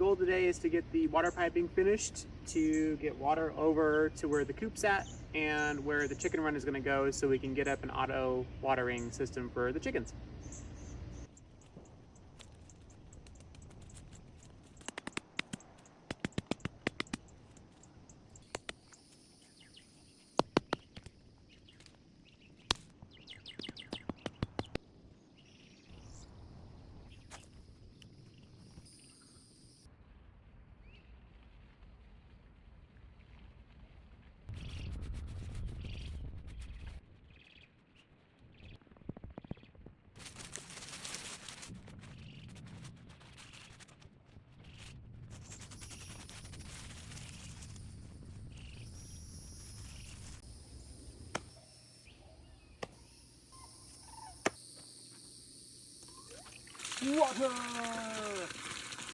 goal today is to get the water piping finished to get water over to where the coop's at and where the chicken run is going to go so we can get up an auto watering system for the chickens. Water!